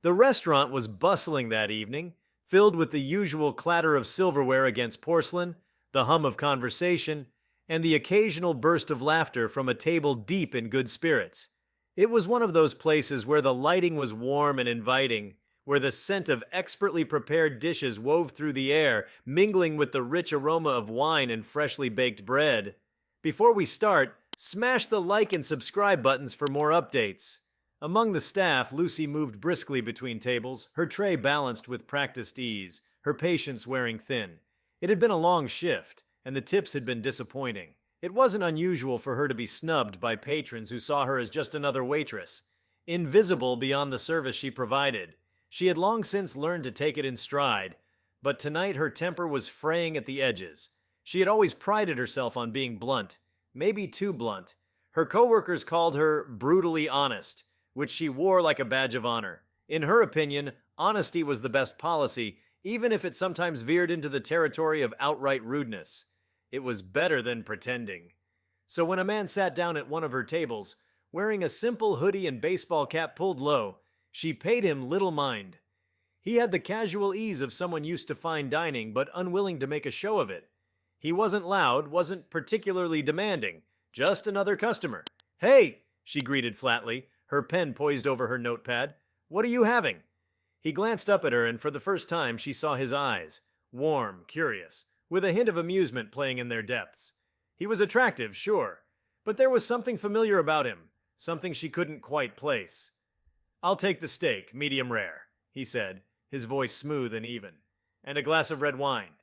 The restaurant was bustling that evening, filled with the usual clatter of silverware against porcelain, the hum of conversation, and the occasional burst of laughter from a table deep in good spirits. It was one of those places where the lighting was warm and inviting, where the scent of expertly prepared dishes wove through the air, mingling with the rich aroma of wine and freshly baked bread. Before we start, smash the like and subscribe buttons for more updates. Among the staff, Lucy moved briskly between tables, her tray balanced with practiced ease, her patience wearing thin. It had been a long shift, and the tips had been disappointing. It wasn't unusual for her to be snubbed by patrons who saw her as just another waitress, invisible beyond the service she provided. She had long since learned to take it in stride, but tonight her temper was fraying at the edges. She had always prided herself on being blunt, maybe too blunt. Her coworkers called her brutally honest, which she wore like a badge of honor. In her opinion, honesty was the best policy, even if it sometimes veered into the territory of outright rudeness. It was better than pretending. So when a man sat down at one of her tables, wearing a simple hoodie and baseball cap pulled low, she paid him little mind. He had the casual ease of someone used to fine dining but unwilling to make a show of it. He wasn't loud, wasn't particularly demanding, just another customer. "Hey," she greeted flatly, her pen poised over her notepad. "What are you having?" He glanced up at her, and for the first time she saw his eyes, warm, curious, with a hint of amusement playing in their depths. He was attractive, sure, but there was something familiar about him, something she couldn't quite place. "I'll take the steak, medium rare," he said, his voice smooth and even. "And a glass of red wine.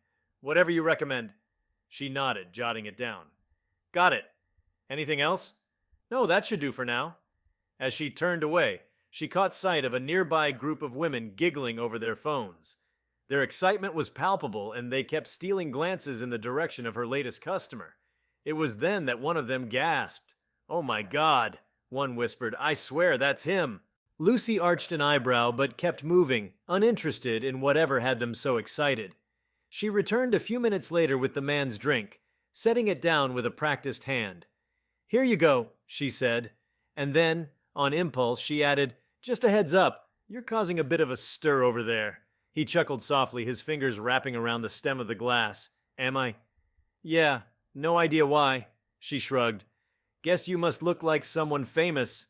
Whatever you recommend." She nodded, jotting it down. "Got it. Anything else?" "No, that should do for now." As she turned away, she caught sight of a nearby group of women giggling over their phones. Their excitement was palpable, and they kept stealing glances in the direction of her latest customer. It was then that one of them gasped. "Oh my God," one whispered. "I swear that's him." Lucy arched an eyebrow but kept moving, uninterested in whatever had them so excited. She returned a few minutes later with the man's drink, setting it down with a practiced hand. "Here you go," she said, and then, on impulse, she added, "Just a heads up, you're causing a bit of a stir over there." He chuckled softly, his fingers wrapping around the stem of the glass. "Am I?" "Yeah, no idea why." She shrugged. "Guess you must look like someone famous."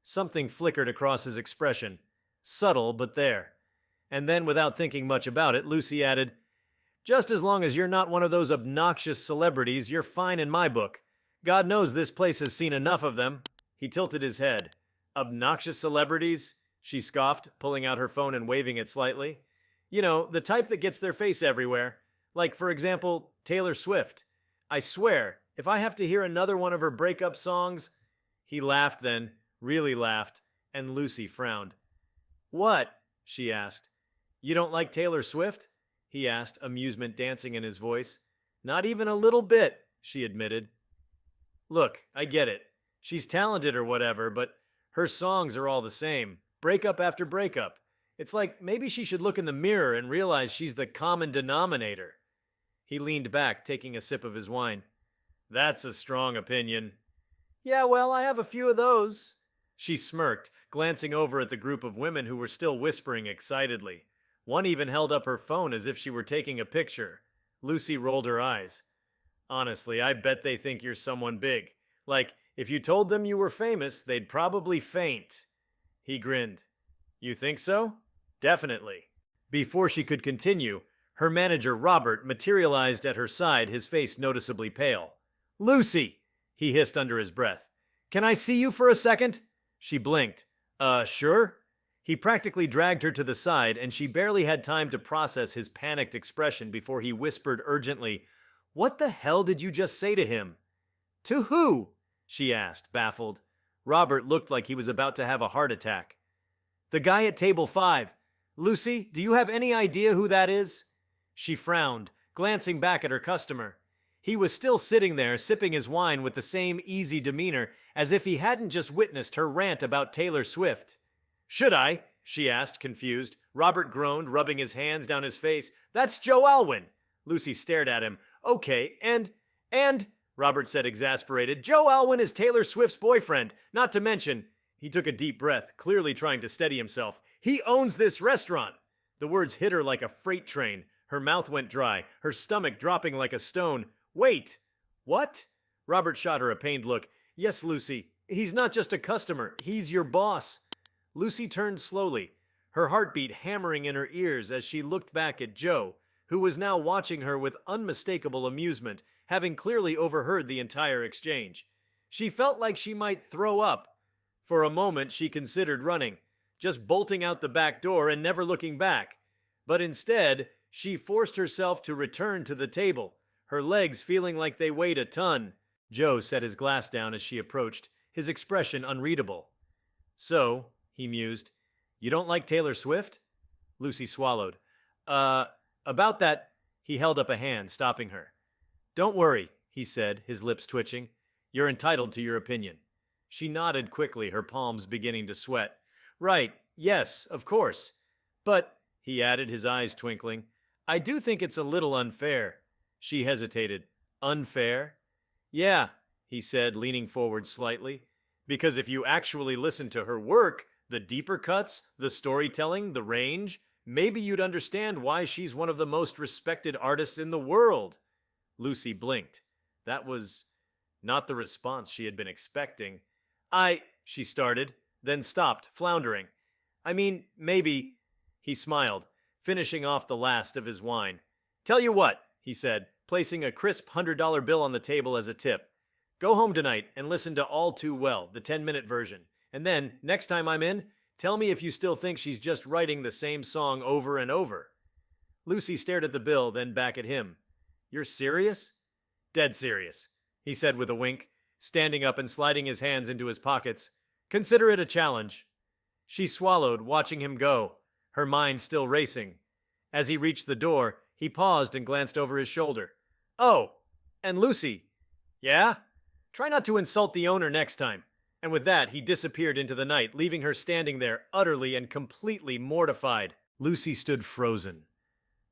Something flickered across his expression. Subtle, but there. And then, without thinking much about it, Lucy added, "Just as long as you're not one of those obnoxious celebrities, you're fine in my book. God knows this place has seen enough of them." He tilted his head. "Obnoxious celebrities?" She scoffed, pulling out her phone and waving it slightly. "You know, the type that gets their face everywhere. Like, for example, Taylor Swift. I swear, if I have to hear another one of her breakup songs..." He laughed then, really laughed, and Lucy frowned. "What?" she asked. "You don't like Taylor Swift?" he asked, amusement dancing in his voice. "Not even a little bit," she admitted. "Look, I get it. She's talented or whatever, but her songs are all the same. Breakup after breakup. It's like maybe she should look in the mirror and realize she's the common denominator." He leaned back, taking a sip of his wine. "That's a strong opinion." "Yeah, well, I have a few of those." She smirked, glancing over at the group of women who were still whispering excitedly. One even held up her phone as if she were taking a picture. Lucy rolled her eyes. "Honestly, I bet they think you're someone big. Like, if you told them you were famous, they'd probably faint." He grinned. "You think so?" "Definitely." Before she could continue, her manager, Robert, materialized at her side, his face noticeably pale. "Lucy!" he hissed under his breath. "Can I see you for a second?" She blinked. Sure?" He practically dragged her to the side, and she barely had time to process his panicked expression before he whispered urgently, "What the hell did you just say to him?" "To who?" she asked, baffled. Robert looked like he was about to have a heart attack. "The guy at table 5. Lucy, do you have any idea who that is?" She frowned, glancing back at her customer. He was still sitting there, sipping his wine with the same easy demeanor, as if he hadn't just witnessed her rant about Taylor Swift. "Should I?" she asked, confused. Robert groaned, rubbing his hands down his face. "That's Joe Alwyn." Lucy stared at him. "Okay, and, Robert said, exasperated, "Joe Alwyn is Taylor Swift's boyfriend, not to mention..." He took a deep breath, clearly trying to steady himself. He owns this restaurant. The words hit her like a freight train. Her mouth went dry, her stomach dropping like a stone. Wait! What? Robert shot her a pained look. Yes, Lucy. He's not just a customer. He's your boss. Lucy turned slowly, her heartbeat hammering in her ears as she looked back at Joe, who was now watching her with unmistakable amusement, having clearly overheard the entire exchange. She felt like she might throw up. For a moment, she considered running, just bolting out the back door and never looking back. But instead, she forced herself to return to the table, her legs feeling like they weighed a ton. Joe set his glass down as she approached, his expression unreadable. So, he mused, you don't like Taylor Swift? Lucy swallowed. About that, he held up a hand, stopping her. Don't worry, he said, his lips twitching. You're entitled to your opinion. She nodded quickly, her palms beginning to sweat. Right, yes, of course. But, he added, his eyes twinkling, I do think it's a little unfair. She hesitated. Unfair? Yeah, he said, leaning forward slightly. Because if you actually listen to her work, the deeper cuts, the storytelling, the range, maybe you'd understand why she's one of the most respected artists in the world. Lucy blinked. That was not the response she had been expecting. She started, then stopped, floundering. I mean, maybe, he smiled, finishing off the last of his wine. Tell you what, he said, placing a crisp $100 bill on the table as a tip. Go home tonight and listen to All Too Well, the 10-minute version. And then, next time I'm in, tell me if you still think she's just writing the same song over and over. Lucy stared at the bill, then back at him. You're serious? Dead serious, he said with a wink, standing up and sliding his hands into his pockets. Consider it a challenge. She swallowed, watching him go, her mind still racing. As he reached the door, he paused and glanced over his shoulder. Oh, and Lucy. Yeah? Try not to insult the owner next time. And with that, he disappeared into the night, leaving her standing there, utterly and completely mortified. Lucy stood frozen,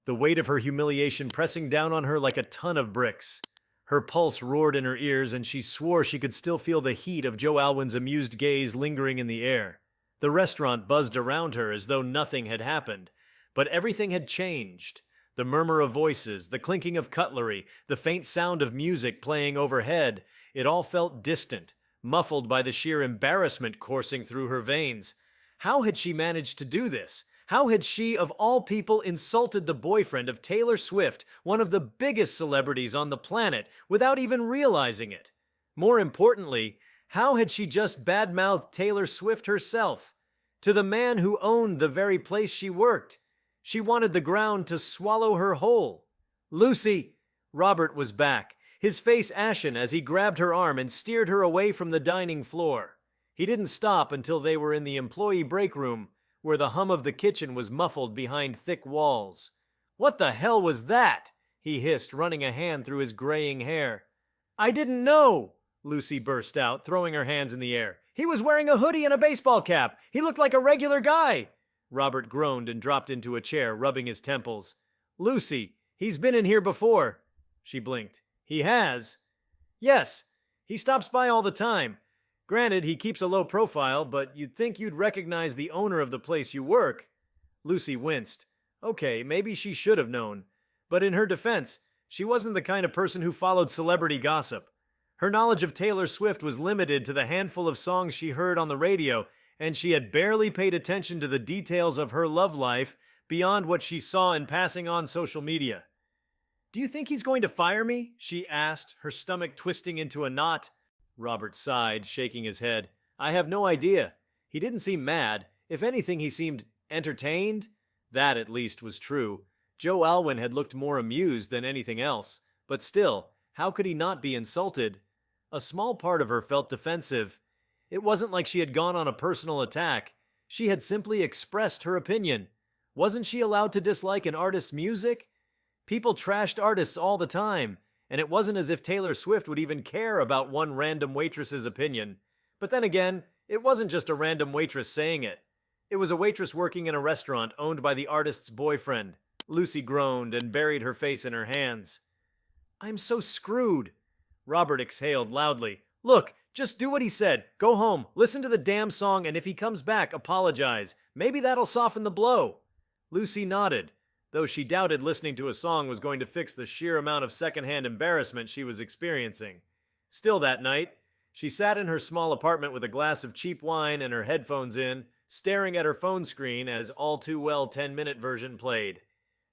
the weight of her humiliation pressing down on her like a ton of bricks. Her pulse roared in her ears, and she swore she could still feel the heat of Joe Alwyn's amused gaze lingering in the air. The restaurant buzzed around her as though nothing had happened, but everything had changed. The murmur of voices, the clinking of cutlery, the faint sound of music playing overhead, it all felt distant, muffled by the sheer embarrassment coursing through her veins. How had she managed to do this? How had she, of all people, insulted the boyfriend of Taylor Swift, one of the biggest celebrities on the planet, without even realizing it? More importantly, how had she just badmouthed Taylor Swift herself? To the man who owned the very place she worked. She wanted the ground to swallow her whole. Lucy! Robert was back, his face ashen as he grabbed her arm and steered her away from the dining floor. He didn't stop until they were in the employee break room, where the hum of the kitchen was muffled behind thick walls. What the hell was that? He hissed, running a hand through his graying hair. I didn't know! Lucy burst out, throwing her hands in the air. He was wearing a hoodie and a baseball cap. He looked like a regular guy. Robert groaned and dropped into a chair, rubbing his temples. Lucy, he's been in here before. She blinked. He has? Yes, he stops by all the time. Granted, he keeps a low profile, but you'd think you'd recognize the owner of the place you work. Lucy winced. Okay, maybe she should have known. But in her defense, she wasn't the kind of person who followed celebrity gossip. Her knowledge of Taylor Swift was limited to the handful of songs she heard on the radio, and she had barely paid attention to the details of her love life beyond what she saw in passing on social media. Do you think he's going to fire me? She asked, her stomach twisting into a knot. Robert sighed, shaking his head. I have no idea. He didn't seem mad. If anything, he seemed entertained. That, at least, was true. Joe Alwyn had looked more amused than anything else. But still, how could he not be insulted? A small part of her felt defensive. It wasn't like she had gone on a personal attack. She had simply expressed her opinion. Wasn't she allowed to dislike an artist's music? People trashed artists all the time, and it wasn't as if Taylor Swift would even care about one random waitress's opinion. But then again, it wasn't just a random waitress saying it. It was a waitress working in a restaurant owned by the artist's boyfriend. Lucy groaned and buried her face in her hands. I'm so screwed. Robert exhaled loudly. Look, Just do what he said. Go home, listen to the damn song, and if he comes back, apologize. Maybe that'll soften the blow." Lucy nodded, though she doubted listening to a song was going to fix the sheer amount of secondhand embarrassment she was experiencing. Still that night, she sat in her small apartment with a glass of cheap wine and her headphones in, staring at her phone screen as All Too Well 10-minute version played.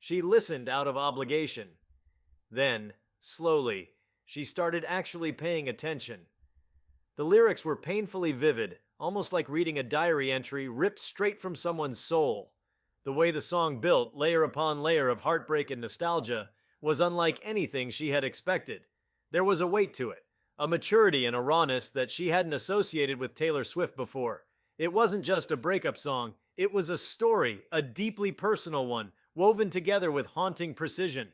She listened out of obligation. Then, slowly, she started actually paying attention. The lyrics were painfully vivid, almost like reading a diary entry ripped straight from someone's soul. The way the song built, layer upon layer of heartbreak and nostalgia, was unlike anything she had expected. There was a weight to it, a maturity and a rawness that she hadn't associated with Taylor Swift before. It wasn't just a breakup song, it was a story, a deeply personal one, woven together with haunting precision.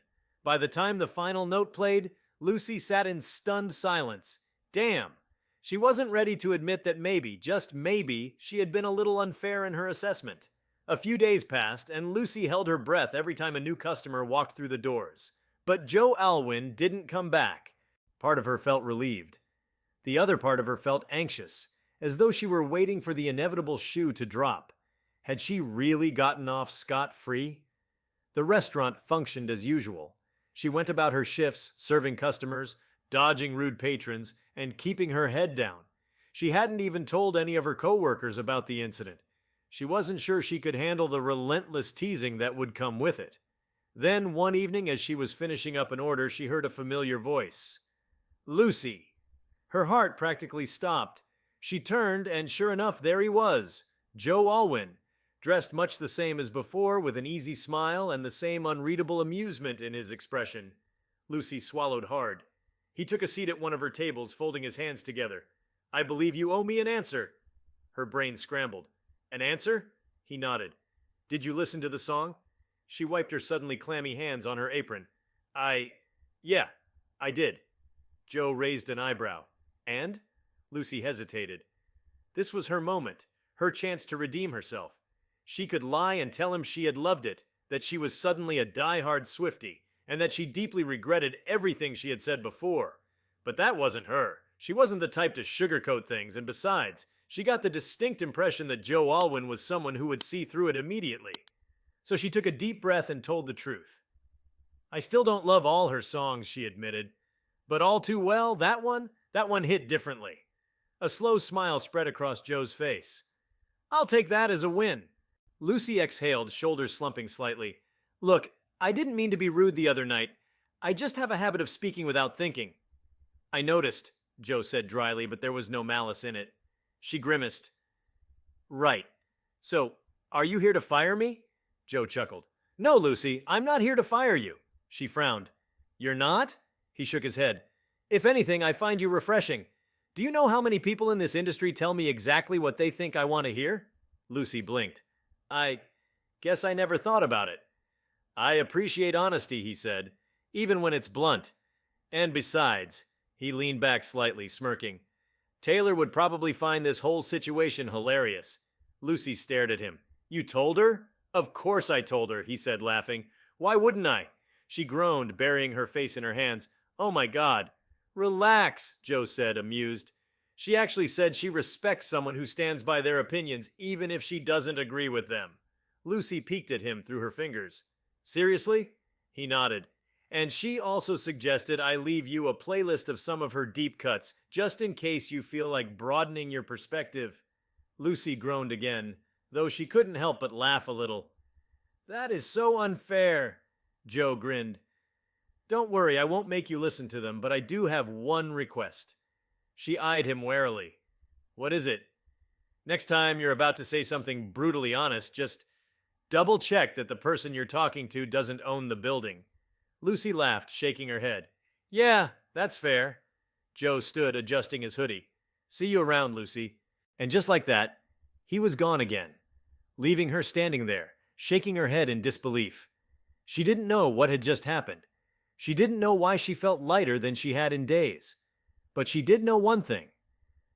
By the time the final note played, Lucy sat in stunned silence. Damn! She wasn't ready to admit that maybe, just maybe, she had been a little unfair in her assessment. A few days passed, and Lucy held her breath every time a new customer walked through the doors. But Joe Alwyn didn't come back. Part of her felt relieved. The other part of her felt anxious, as though she were waiting for the inevitable shoe to drop. Had she really gotten off scot-free? The restaurant functioned as usual. She went about her shifts, serving customers, dodging rude patrons, and keeping her head down. She hadn't even told any of her coworkers about the incident. She wasn't sure she could handle the relentless teasing that would come with it. Then, one evening, as she was finishing up an order, she heard a familiar voice. Lucy! Her heart practically stopped. She turned, and sure enough, there he was, Joe Alwyn, dressed much the same as before, with an easy smile and the same unreadable amusement in his expression. Lucy swallowed hard. He took a seat at one of her tables, folding his hands together. "I believe you owe me an answer." Her brain scrambled. "An answer?" He nodded. "Did you listen to the song?" She wiped her suddenly clammy hands on her apron. Yeah, I did." Joe raised an eyebrow. "And?" Lucy hesitated. This was her moment, her chance to redeem herself. She could lie and tell him she had loved it, that she was suddenly a die-hard Swiftie, and that she deeply regretted everything she had said before. But that wasn't her. She wasn't the type to sugarcoat things, and besides, she got the distinct impression that Joe Alwyn was someone who would see through it immediately. So she took a deep breath and told the truth. "I still don't love all her songs," she admitted. "But All Too Well, that one hit differently." A slow smile spread across Joe's face. "I'll take that as a win." Lucy exhaled, shoulders slumping slightly. "Look, I didn't mean to be rude the other night. I just have a habit of speaking without thinking." "I noticed," Joe said dryly, but there was no malice in it. She grimaced. "Right. So, are you here to fire me?" Joe chuckled. "No, Lucy, I'm not here to fire you." She frowned. "You're not?" He shook his head. "If anything, I find you refreshing. Do you know how many people in this industry tell me exactly what they think I want to hear?" Lucy blinked. "I guess I never thought about it." "I appreciate honesty," he said, "even when it's blunt. And besides," he leaned back slightly, smirking, "Taylor would probably find this whole situation hilarious." Lucy stared at him. "You told her?" "Of course I told her," he said, laughing. "Why wouldn't I?" She groaned, burying her face in her hands. "Oh my God." "Relax," Joe said, amused. "She actually said she respects someone who stands by their opinions even if she doesn't agree with them." Lucy peeked at him through her fingers. "Seriously?" He nodded. "And she also suggested I leave you a playlist of some of her deep cuts, just in case you feel like broadening your perspective." Lucy groaned again, though she couldn't help but laugh a little. "That is so unfair." Joe grinned. "Don't worry, I won't make you listen to them, but I do have one request." She eyed him warily. "What is it?" "Next time you're about to say something brutally honest, just double check that the person you're talking to doesn't own the building." Lucy laughed, shaking her head. "Yeah, that's fair." Joe stood, adjusting his hoodie. "See you around, Lucy." And just like that, he was gone again, leaving her standing there, shaking her head in disbelief. She didn't know what had just happened. She didn't know why she felt lighter than she had in days. But she did know one thing.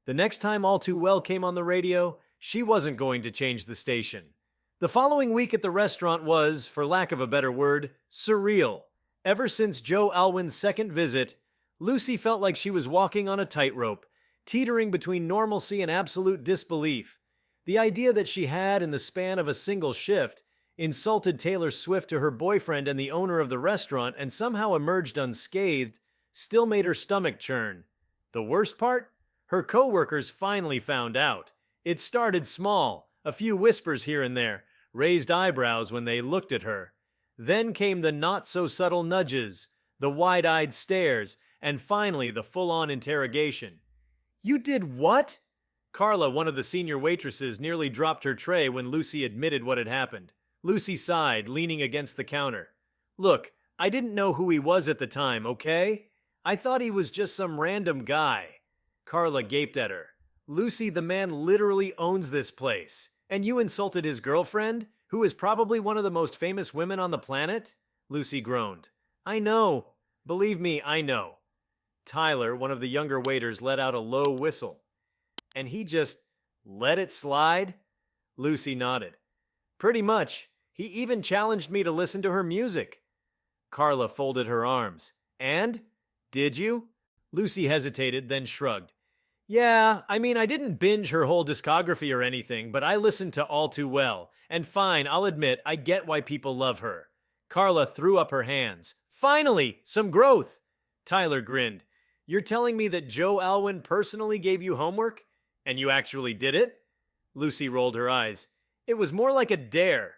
The next time All Too Well came on the radio, she wasn't going to change the station. The following week at the restaurant was, for lack of a better word, surreal. Ever since Joe Alwyn's second visit, Lucy felt like she was walking on a tightrope, teetering between normalcy and absolute disbelief. The idea that she had, in the span of a single shift, insulted Taylor Swift to her boyfriend and the owner of the restaurant and somehow emerged unscathed still made her stomach churn. The worst part? Her coworkers finally found out. It started small, a few whispers here and there, raised eyebrows when they looked at her. Then came the not-so-subtle nudges, the wide-eyed stares, and finally the full-on interrogation. "You did what?" Carla, one of the senior waitresses, nearly dropped her tray when Lucy admitted what had happened. Lucy sighed, leaning against the counter. "Look, I didn't know who he was at the time, okay? I thought he was just some random guy." Carla gaped at her. "Lucy, the man literally owns this place. And you insulted his girlfriend, who is probably one of the most famous women on the planet?" Lucy groaned. "I know. Believe me, I know." Tyler, one of the younger waiters, let out a low whistle. "And he just let it slide?" Lucy nodded. "Pretty much. He even challenged me to listen to her music." Carla folded her arms. "And? Did you?" Lucy hesitated, then shrugged. "Yeah, I mean, I didn't binge her whole discography or anything, but I listened to All Too Well. And fine, I'll admit, I get why people love her." Carla threw up her hands. "Finally, some growth!" Tyler grinned. "You're telling me that Joe Alwyn personally gave you homework? And you actually did it?" Lucy rolled her eyes. "It was more like a dare.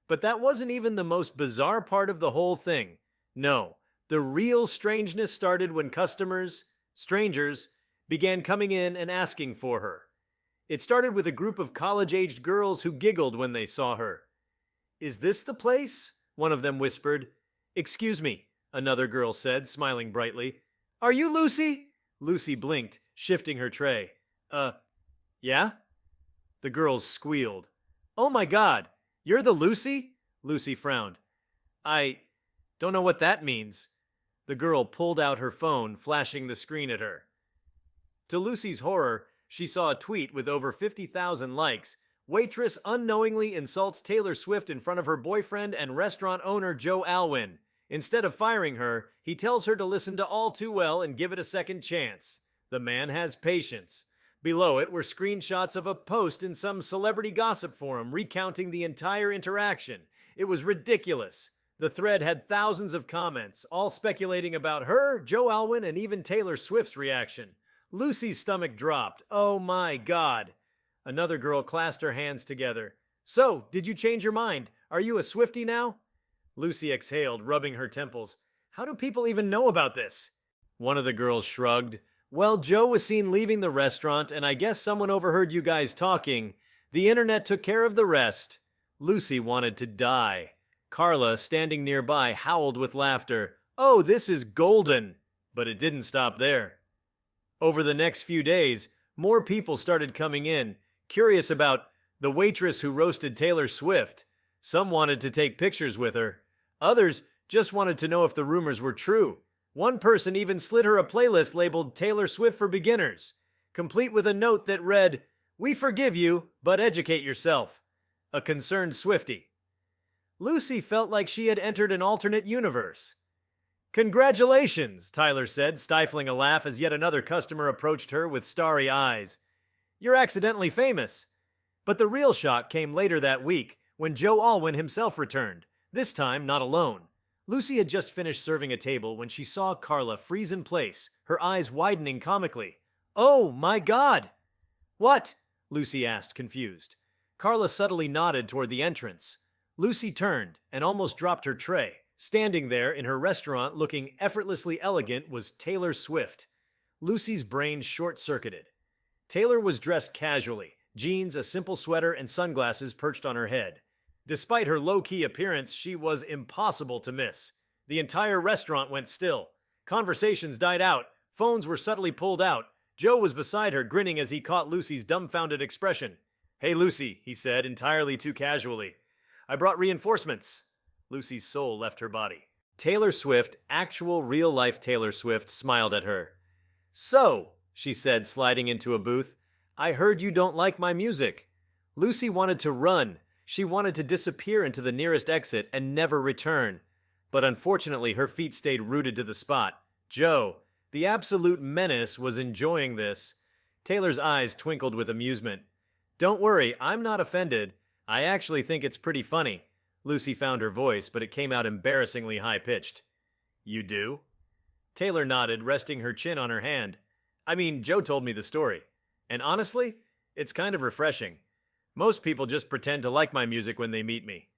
But that wasn't even the most bizarre part of the whole thing. No, the real strangeness started when strangers, began coming in and asking for her. It started with a group of college-aged girls who giggled when they saw her. "Is this the place?" one of them whispered. "Excuse me," another girl said, smiling brightly. "Are you Lucy?" Lucy blinked, shifting her tray. Yeah?" The girls squealed. "Oh my God, you're the Lucy?" Lucy frowned. "I don't know what that means." The girl pulled out her phone, flashing the screen at her. To Lucy's horror, she saw a tweet with over 50,000 likes. "Waitress unknowingly insults Taylor Swift in front of her boyfriend and restaurant owner Joe Alwyn. Instead of firing her, he tells her to listen to All Too Well and give it a second chance. The man has patience." Below it were screenshots of a post in some celebrity gossip forum recounting the entire interaction. It was ridiculous. The thread had thousands of comments, all speculating about her, Joe Alwyn, and even Taylor Swift's reaction. Lucy's stomach dropped. "Oh my God." Another girl clasped her hands together. "So, did you change your mind? Are you a Swiftie now?" Lucy exhaled, rubbing her temples. "How do people even know about this?" One of the girls shrugged. "Well, Joe was seen leaving the restaurant, and I guess someone overheard you guys talking. The internet took care of the rest." Lucy wanted to die. Carla, standing nearby, howled with laughter. "Oh, this is golden!" But it didn't stop there. Over the next few days, more people started coming in, curious about the waitress who roasted Taylor Swift. Some wanted to take pictures with her. Others just wanted to know if the rumors were true. One person even slid her a playlist labeled Taylor Swift for Beginners, complete with a note that read, "We forgive you, but educate yourself. A concerned Swiftie." Lucy felt like she had entered an alternate universe. "Congratulations," Tyler said, stifling a laugh as yet another customer approached her with starry eyes. "You're accidentally famous." But the real shock came later that week, when Joe Alwyn himself returned, this time not alone. Lucy had just finished serving a table when she saw Carla freeze in place, her eyes widening comically. "Oh, my God!" "What?" Lucy asked, confused. Carla subtly nodded toward the entrance. Lucy turned and almost dropped her tray. Standing there in her restaurant looking effortlessly elegant was Taylor Swift. Lucy's brain short-circuited. Taylor was dressed casually, jeans, a simple sweater, and sunglasses perched on her head. Despite her low-key appearance, she was impossible to miss. The entire restaurant went still. Conversations died out. Phones were subtly pulled out. Joe was beside her, grinning as he caught Lucy's dumbfounded expression. "Hey, Lucy," he said, entirely too casually. "I brought reinforcements." Lucy's soul left her body. Taylor Swift, actual real-life Taylor Swift, smiled at her. "So," she said, sliding into a booth, "I heard you don't like my music." Lucy wanted to run. She wanted to disappear into the nearest exit and never return. But unfortunately, her feet stayed rooted to the spot. Joe, the absolute menace, was enjoying this. Taylor's eyes twinkled with amusement. Don't worry, I'm not offended. I actually think it's pretty funny. Lucy found her voice, but it came out embarrassingly high-pitched. You do? Taylor nodded, resting her chin on her hand. I mean, Joe told me the story. And honestly, it's kind of refreshing. Most people just pretend to like my music when they meet me.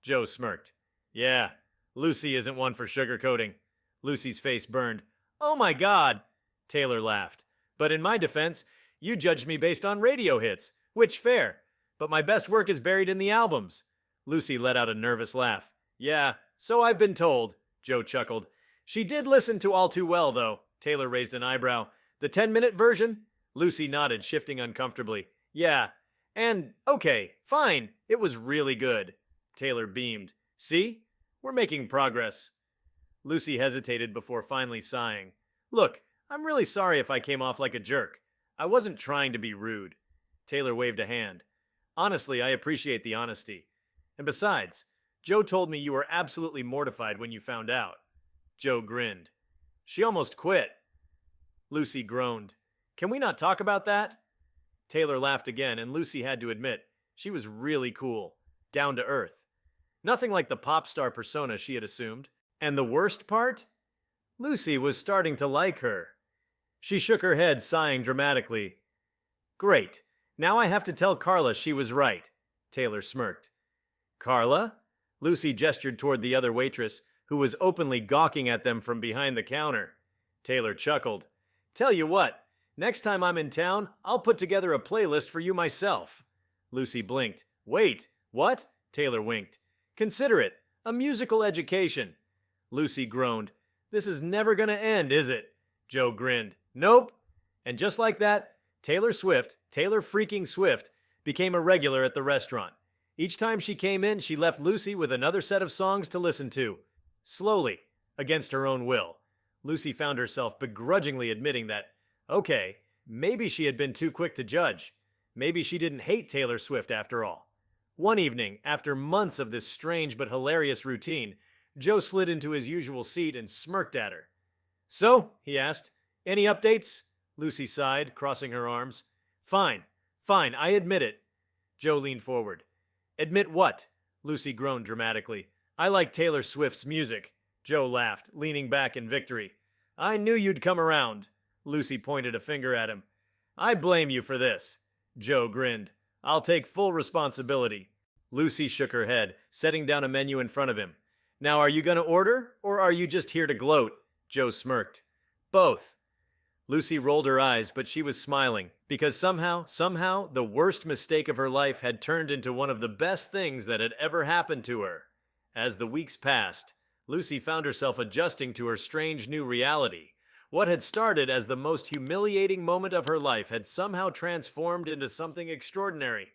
Joe smirked. Yeah, Lucy isn't one for sugarcoating. Lucy's face burned. Oh my God! Taylor laughed. But in my defense, you judged me based on radio hits, which fair. But my best work is buried in the albums. Lucy let out a nervous laugh. Yeah, so I've been told, Joe chuckled. She did listen to All Too Well, though. Taylor raised an eyebrow. The 10-minute version? Lucy nodded, shifting uncomfortably. Yeah. And, okay, fine. It was really good. Taylor beamed. See? We're making progress. Lucy hesitated before finally sighing. Look, I'm really sorry if I came off like a jerk. I wasn't trying to be rude. Taylor waved a hand. Honestly, I appreciate the honesty. And besides, Joe told me you were absolutely mortified when you found out. Joe grinned. She almost quit. Lucy groaned. Can we not talk about that? Taylor laughed again, and Lucy had to admit, she was really cool. Down to earth. Nothing like the pop star persona she had assumed. And the worst part? Lucy was starting to like her. She shook her head, sighing dramatically. Great. Now I have to tell Carla she was right. Taylor smirked. Carla? Lucy gestured toward the other waitress, who was openly gawking at them from behind the counter. Taylor chuckled. Tell you what, next time I'm in town, I'll put together a playlist for you myself. Lucy blinked. Wait, what? Taylor winked. Consider it a musical education. Lucy groaned. This is never gonna end, is it? Joe grinned. Nope. And just like that, Taylor freaking Swift, became a regular at the restaurant. Each time she came in, she left Lucy with another set of songs to listen to. Slowly, against her own will, Lucy found herself begrudgingly admitting that, okay, maybe she had been too quick to judge. Maybe she didn't hate Taylor Swift after all. One evening, after months of this strange but hilarious routine, Joe slid into his usual seat and smirked at her. So, he asked, any updates? Lucy sighed, crossing her arms. Fine, I admit it. Joe leaned forward. Admit what? Lucy groaned dramatically. I like Taylor Swift's music. Joe laughed, leaning back in victory. I knew you'd come around. Lucy pointed a finger at him. I blame you for this. Joe grinned. I'll take full responsibility. Lucy shook her head, setting down a menu in front of him. Now, are you going to order, or are you just here to gloat? Joe smirked. Both. Lucy rolled her eyes, but she was smiling, because somehow, the worst mistake of her life had turned into one of the best things that had ever happened to her. As the weeks passed, Lucy found herself adjusting to her strange new reality. What had started as the most humiliating moment of her life had somehow transformed into something extraordinary.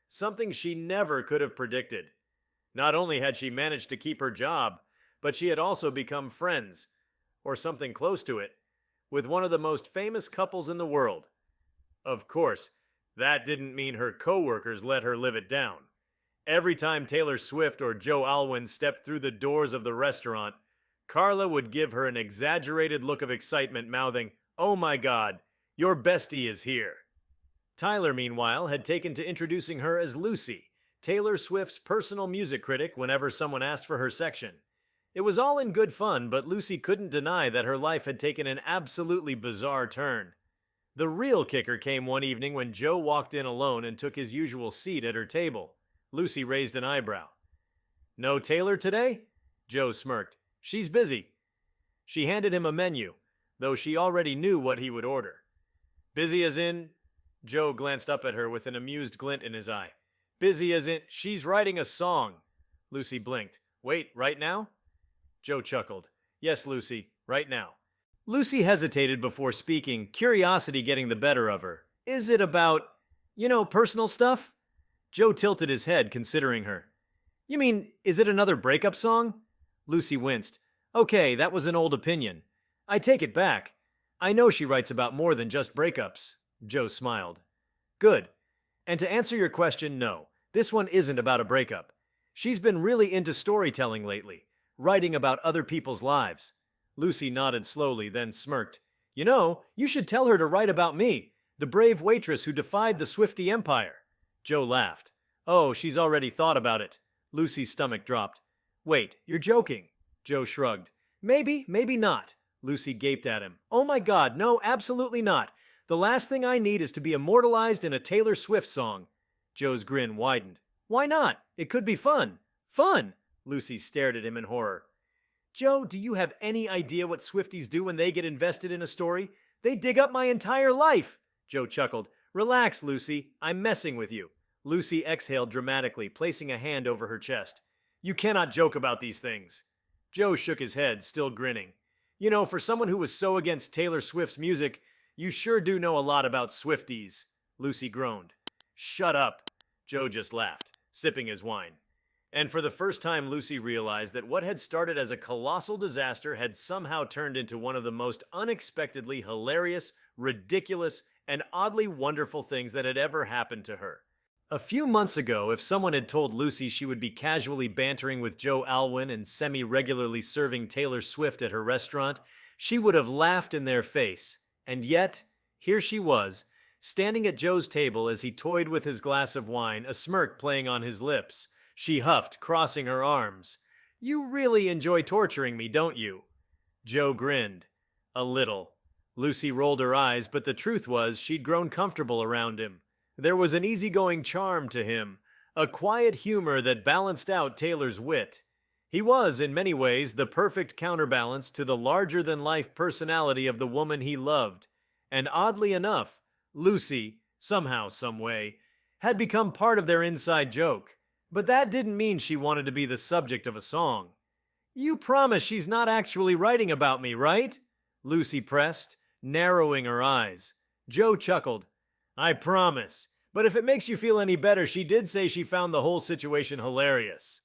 Something she never could have predicted. Not only had she managed to keep her job, but she had also become friends, or something close to it, with one of the most famous couples in the world. Of course, that didn't mean her co-workers let her live it down. Every time Taylor Swift or Joe Alwyn stepped through the doors of the restaurant, Carla would give her an exaggerated look of excitement, mouthing, "Oh my God, your bestie is here." Tyler, meanwhile, had taken to introducing her as Lucy, Taylor Swift's personal music critic whenever someone asked for her section. It was all in good fun, but Lucy couldn't deny that her life had taken an absolutely bizarre turn. The real kicker came one evening when Joe walked in alone and took his usual seat at her table. Lucy raised an eyebrow. No Taylor today? Joe smirked. She's busy. She handed him a menu, though she already knew what he would order. Busy as in? Joe glanced up at her with an amused glint in his eye. Busy as in, she's writing a song. Lucy blinked. Wait, right now? Joe chuckled. Yes, Lucy, right now. Lucy hesitated before speaking, curiosity getting the better of her. Is it about, personal stuff? Joe tilted his head, considering her. You mean, is it another breakup song? Lucy winced. Okay, that was an old opinion. I take it back. I know she writes about more than just breakups. Joe smiled. Good. And to answer your question, no. This one isn't about a breakup. She's been really into storytelling lately, writing about other people's lives. Lucy nodded slowly, then smirked. You should tell her to write about me. The brave waitress who defied the Swifty Empire. Joe laughed. Oh, she's already thought about it. Lucy's stomach dropped. Wait, you're joking. Joe shrugged. Maybe, maybe not. Lucy gaped at him. Oh my God, no, absolutely not. The last thing I need is to be immortalized in a Taylor Swift song. Joe's grin widened. Why not? It could be fun. Fun! Lucy stared at him in horror. Joe, do you have any idea what Swifties do when they get invested in a story? They dig up my entire life! Joe chuckled. Relax, Lucy. I'm messing with you. Lucy exhaled dramatically, placing a hand over her chest. You cannot joke about these things. Joe shook his head, still grinning. You know, for someone who was so against Taylor Swift's music, you sure do know a lot about Swifties. Lucy groaned. Shut up. Joe just laughed, sipping his wine. And for the first time, Lucy realized that what had started as a colossal disaster had somehow turned into one of the most unexpectedly hilarious, ridiculous, and oddly wonderful things that had ever happened to her. A few months ago, if someone had told Lucy she would be casually bantering with Joe Alwyn and semi-regularly serving Taylor Swift at her restaurant, she would have laughed in their face. And yet, here she was, standing at Joe's table as he toyed with his glass of wine, a smirk playing on his lips. She huffed, crossing her arms. You really enjoy torturing me, don't you? Joe grinned. A little. Lucy rolled her eyes, but the truth was she'd grown comfortable around him. There was an easygoing charm to him, a quiet humor that balanced out Taylor's wit. He was, in many ways, the perfect counterbalance to the larger-than-life personality of the woman he loved. And oddly enough, Lucy, somehow, someway, had become part of their inside joke. But that didn't mean she wanted to be the subject of a song. You promise she's not actually writing about me, right? Lucy pressed, narrowing her eyes. Joe chuckled. I promise. But if it makes you feel any better, she did say she found the whole situation hilarious.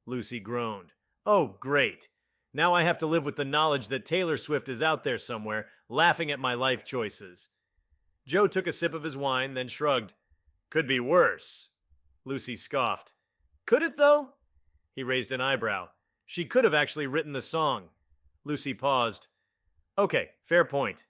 Lucy groaned. Oh, great. Now I have to live with the knowledge that Taylor Swift is out there somewhere, laughing at my life choices. Joe took a sip of his wine, then shrugged. Could be worse. Lucy scoffed. Could it, though? He raised an eyebrow. She could have actually written the song. Lucy paused. Okay, fair point.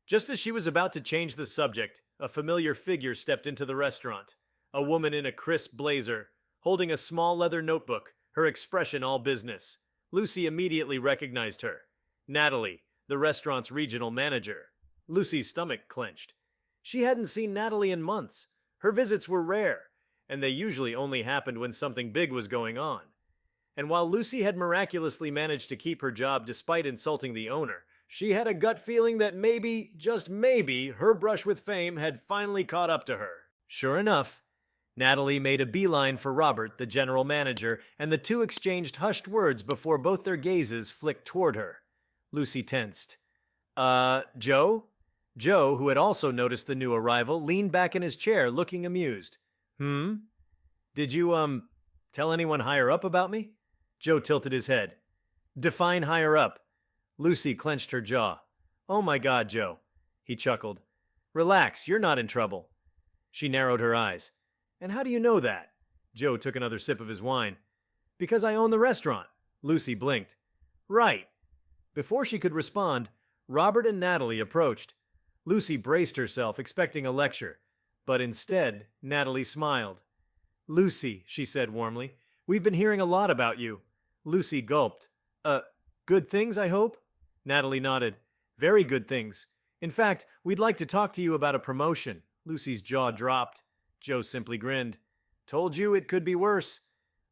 Just as she was about to change the subject, a familiar figure stepped into the restaurant. A woman in a crisp blazer, holding a small leather notebook, her expression all business. Lucy immediately recognized her. Natalie, the restaurant's regional manager. Lucy's stomach clenched. She hadn't seen Natalie in months. Her visits were rare, and they usually only happened when something big was going on. And while Lucy had miraculously managed to keep her job despite insulting the owner, she had a gut feeling that maybe, just maybe, her brush with fame had finally caught up to her. Sure enough, Natalie made a beeline for Robert, the general manager, and the two exchanged hushed words before both their gazes flicked toward her. Lucy tensed. Joe? Joe, who had also noticed the new arrival, leaned back in his chair, looking amused. Did you, tell anyone higher up about me? Joe tilted his head. Define higher up. Lucy clenched her jaw. Oh my God, Joe. He chuckled. Relax, you're not in trouble. She narrowed her eyes. And how do you know that? Joe took another sip of his wine. Because I own the restaurant. Lucy blinked. Right. Before she could respond, Robert and Natalie approached. Lucy braced herself, expecting a lecture. But instead, Natalie smiled. Lucy, she said warmly, we've been hearing a lot about you. Lucy gulped. Good things, I hope? Natalie nodded. Very good things. In fact, we'd like to talk to you about a promotion. Lucy's jaw dropped. Joe simply grinned. Told you it could be worse.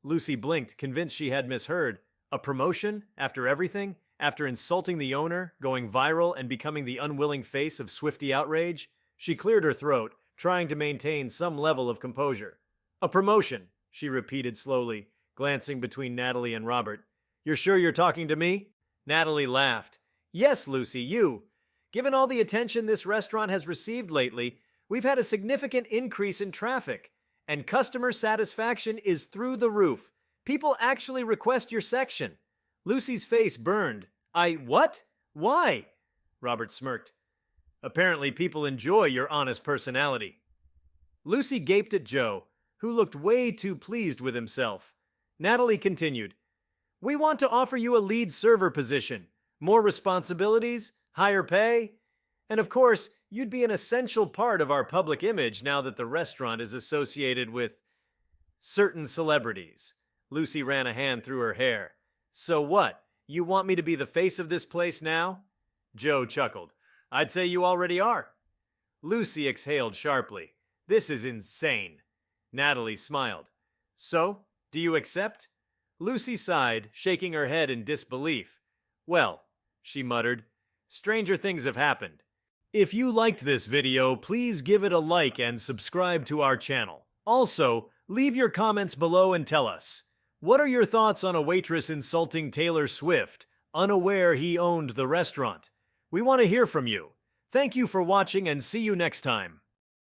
Lucy blinked, convinced she had misheard. A promotion? After everything? After insulting the owner, going viral, and becoming the unwilling face of Swiftie outrage? She cleared her throat, trying to maintain some level of composure. A promotion, she repeated slowly, glancing between Natalie and Robert. You're sure you're talking to me? Natalie laughed. Yes, Lucy, you. Given all the attention this restaurant has received lately, we've had a significant increase in traffic, and customer satisfaction is through the roof. People actually request your section. Lucy's face burned. What? Why? Robert smirked. Apparently people enjoy your honest personality. Lucy gaped at Joe, who looked way too pleased with himself. Natalie continued. We want to offer you a lead server position, more responsibilities, higher pay, And of course, you'd be an essential part of our public image now that the restaurant is associated with certain celebrities. Lucy ran a hand through her hair. So what? You want me to be the face of this place now? Joe chuckled. I'd say you already are. Lucy exhaled sharply. This is insane. Natalie smiled. So, do you accept? Lucy sighed, shaking her head in disbelief. Well, she muttered, stranger things have happened. If you liked this video, please give it a like and subscribe to our channel. Also, leave your comments below and tell us, what are your thoughts on a waitress insulting Taylor Swift, unaware he owned the restaurant? We want to hear from you. Thank you for watching and see you next time.